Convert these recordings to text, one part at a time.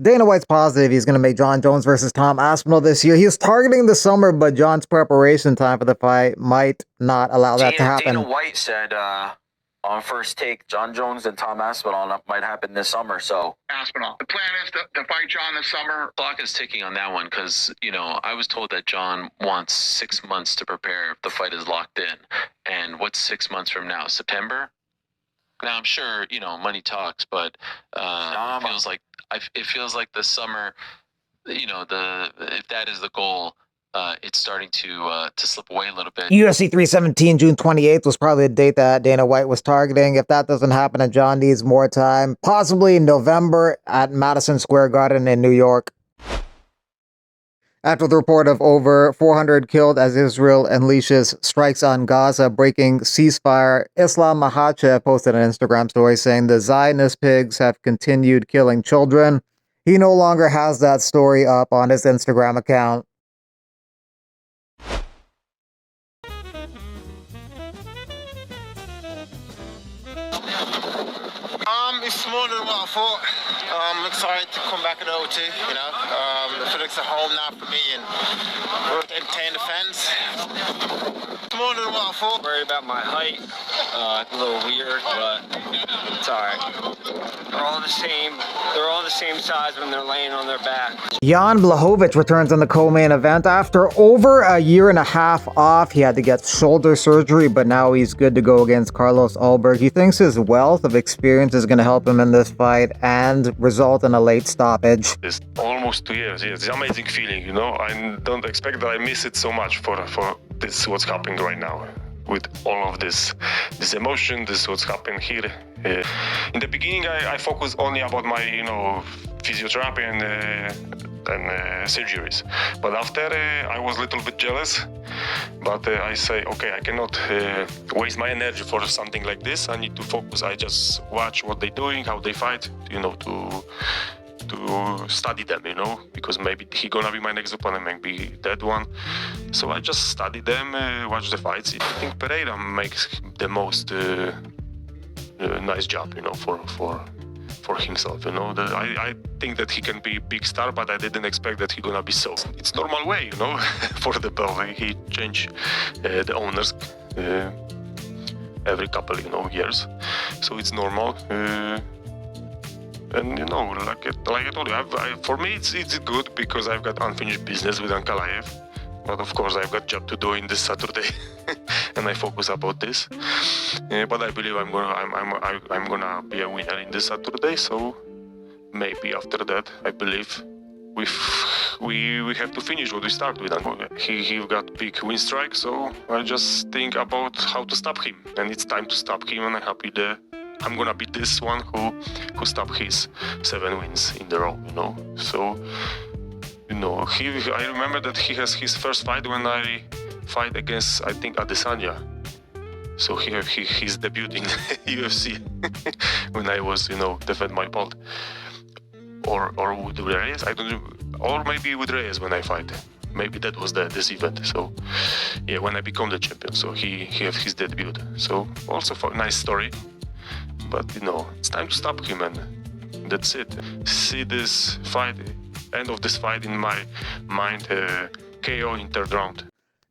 Dana White's positive he's going to make John Jones versus Tom Aspinall this year. He was targeting the summer, but John's preparation time for the fight might not allow that to happen. Dana White said on First Take, John Jones and Tom Aspinall might happen this summer. So Aspinall, the plan is to fight John this summer. Clock is ticking on that one because, I was told that John wants 6 months to prepare if the fight is locked in. And what's 6 months from now? September? Now, I'm sure, money talks, but it feels like the summer, if that is the goal, it's starting to slip away a little bit. UFC 317, June 28th was probably the date that Dana White was targeting. If that doesn't happen and John needs more time, possibly November at Madison Square Garden in New York. After the report of over 400 killed as Israel unleashes strikes on Gaza, breaking ceasefire, Islam Makhachev posted an Instagram story saying the Zionist pigs have continued killing children. He no longer has that story up on his Instagram account. It's more than what I thought. I'm excited to come back at OT, I feel like it's a home now for me and entertain the fans. It's more than what I thought. Worried about my height, a little weird, but it's alright. They're all the same size when they're laying on their back. Błachowicz returns in the co-main event after over a year and a half off. He had to get shoulder surgery, but now he's good to go against Carlos Ulberg. He thinks his wealth of experience is going to help him in this fight and result in a late stoppage. It's almost 2 years. Yes, it's an amazing feeling, I don't expect that I miss it so much for this what's happening right now. With all of this emotion, this what's happening here. In the beginning, I focused only about my, physiotherapy and surgeries. But after, I was a little bit jealous. But I say, okay, I cannot waste my energy for something like this. I need to focus. I just watch what they're doing, how they fight, to study them, because maybe he gonna be my next opponent, maybe that one. So I just study them, watch the fights. I think Pereira makes the most nice job, for himself. I think that he can be a big star, but I didn't expect that he gonna be so. It's normal way, for the belt. He changed the owners every couple, years, so it's normal. And like I told you, for me it's good because I've got unfinished business with Ankalaev. But of course I've got job to do in this Saturday, and I focus about this. But I believe I'm gonna be a winner in this Saturday. So maybe after that, I believe we have to finish what we start with. He got big win streak, so I just think about how to stop him, and it's time to stop him. And I'm happy that I'm gonna be this one who stopped his 7 wins in the row, So, I remember that he has his first fight when I fight against, I think, Adesanya. So he's debuting UFC when I was, defend my belt. Or with Reyes, I don't know, or maybe with Reyes when I fight. Maybe that was this event. So, yeah, when I become the champion. So he had his debut. So also nice story. But it's time to stop him, and that's it. See this fight, end of this fight in my mind, KO in third round.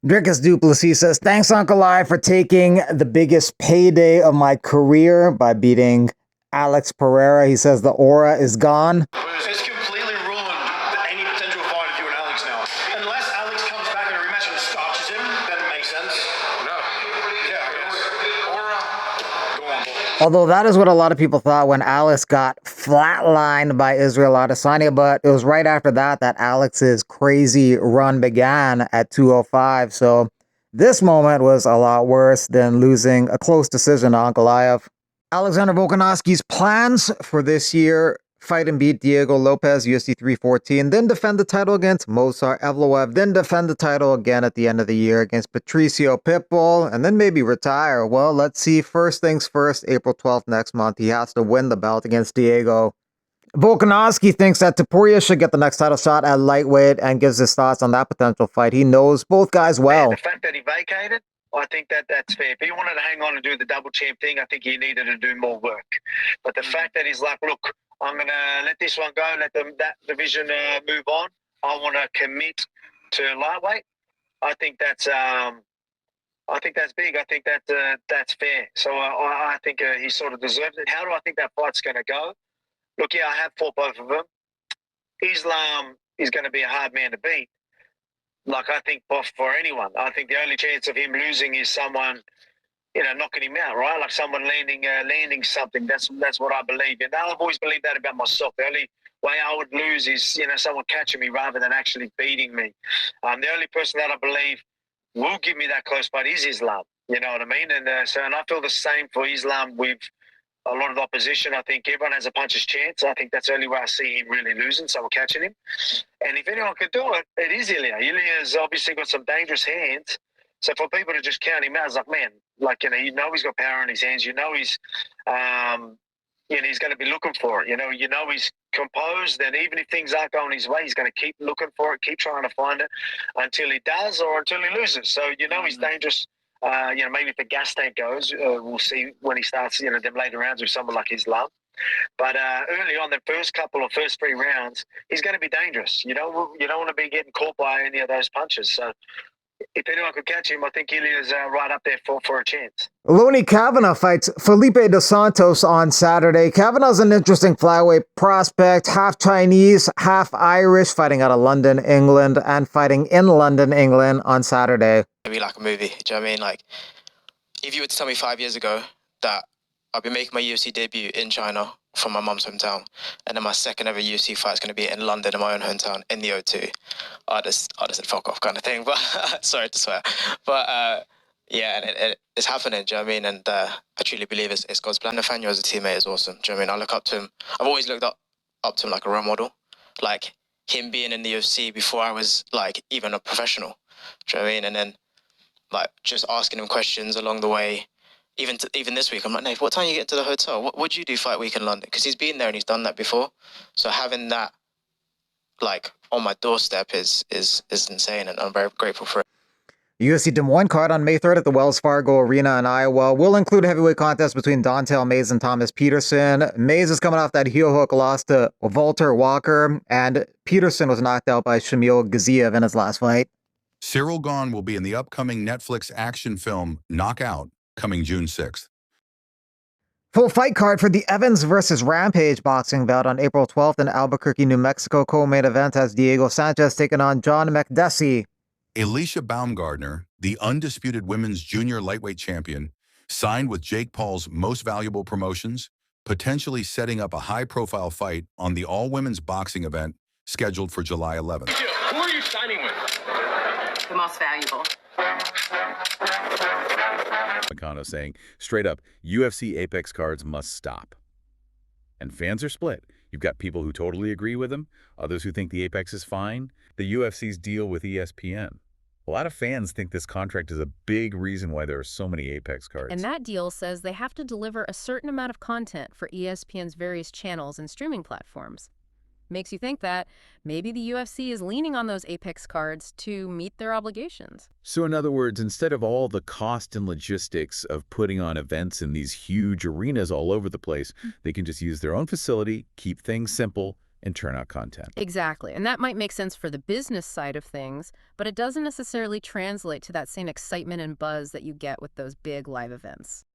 Drickus Duplessis says, thanks Uncle I for taking the biggest payday of my career by beating Alex Pereira. He says the aura is gone. It's completely ruined any potential fight of you and Alex now. Unless Alex comes back in a rematch and starches him, then it makes sense. No. Yeah, aura, go on. Although that is what a lot of people thought when Alex got flatlined by Israel Adesanya, but it was right after that Alex's crazy run began at 205. So this moment was a lot worse than losing a close decision to Ankalaev. Alexander Volkanovski's plans for this year: fight and beat Diego Lopez, UFC 314, then defend the title against Movsar Evloev, then defend the title again at the end of the year against Patricio Pitbull, and then maybe retire. Well, let's see. First things first, April 12th next month, he has to win the belt against Diego. Volkanovski thinks that Topuria should get the next title shot at lightweight and gives his thoughts on that potential fight. He knows both guys well. The fact that he vacated, I think that's fair. If he wanted to hang on and do the double champ thing, I think he needed to do more work. But the fact that he's like, look, I'm going to let this one go, let that division move on. I want to commit to lightweight. I think that's big. I think that's fair. So I think he sort of deserves it. How do I think that fight's going to go? Look, yeah, I have fought both of them. Islam is going to be a hard man to beat. Like, I think for anyone, I think the only chance of him losing is someone, knocking him out, right? Like someone landing something. That's what I believe. And I've always believed that about myself. The only way I would lose is, someone catching me rather than actually beating me. The only person that I believe will give me that close fight is Islam. You know what I mean? And and I feel the same for Islam with a lot of the opposition. I think everyone has a puncher's chance. I think that's the only way I see him really losing, someone catching him. And if anyone could do it, it is Ilya. Ilya's obviously got some dangerous hands. So for people to just count him out, it's like, man, he's got power in his hands. He's he's going to be looking for it. He's composed, and even if things aren't going his way, he's going to keep looking for it, keep trying to find it until he does or until he loses. So, he's dangerous. Maybe if the gas tank goes, we'll see when he starts, them later rounds with someone like Islam. But early on, the first 3 rounds, he's going to be dangerous. You don't want to be getting caught by any of those punches. So if anyone could catch him, I think Ilya's right up there for a chance. Lonnie Kavanagh fights Felipe Dos Santos on Saturday. Kavanagh's an interesting flyweight prospect, half Chinese, half Irish, fighting out of London, England, and fighting in London, England on Saturday. It'd be like a movie. Do you know what I mean? Like, if you were to tell me 5 years ago that I'd be making my UFC debut in China from my mum's hometown, and then my second ever UFC fight is going to be in London, in my own hometown, in the O2, I'd just said fuck off kind of thing. But sorry to swear. But yeah, and it's happening. Do you know what I mean? And I truly believe it's God's plan. Nathaniel as a teammate is awesome. Do you know what I mean? I look up to him. I've always looked up to him like a role model. Like him being in the UFC before I was like even a professional. Do you know what I mean? And then like just asking him questions along the way. Even this week, I'm like, Nate, what time you get to the hotel? What do you do fight week in London? Because he's been there and he's done that before. So having that like on my doorstep is insane, and I'm very grateful for it. UFC Des Moines card on May 3rd at the Wells Fargo Arena in Iowa will include a heavyweight contest between Dontel Mays and Thomas Peterson. Mays is coming off that heel hook loss to Walter Walker, and Peterson was knocked out by Shamil Gaziev in his last fight. Cyril Gahn will be in the upcoming Netflix action film Knockout, coming June 6th. Full fight card for the Evans versus Rampage boxing bout on April 12th in Albuquerque, New Mexico. Co-main event has Diego Sanchez taking on John McDessie. Alicia Baumgardner, the undisputed women's junior lightweight champion, signed with Jake Paul's Most Valuable Promotions, potentially setting up a high-profile fight on the all-women's boxing event scheduled for July 11th. Who are you signing with? The Most Valuable. Makhachev saying, straight up, UFC Apex cards must stop. And fans are split. You've got people who totally agree with him, others who think the Apex is fine. The UFC's deal with ESPN. A lot of fans think this contract is a big reason why there are so many Apex cards. And that deal says they have to deliver a certain amount of content for ESPN's various channels and streaming platforms. Makes you think that maybe the UFC is leaning on those Apex cards to meet their obligations. So in other words, instead of all the cost and logistics of putting on events in these huge arenas all over the place, they can just use their own facility, keep things simple, and turn out content. Exactly. And that might make sense for the business side of things, but it doesn't necessarily translate to that same excitement and buzz that you get with those big live events.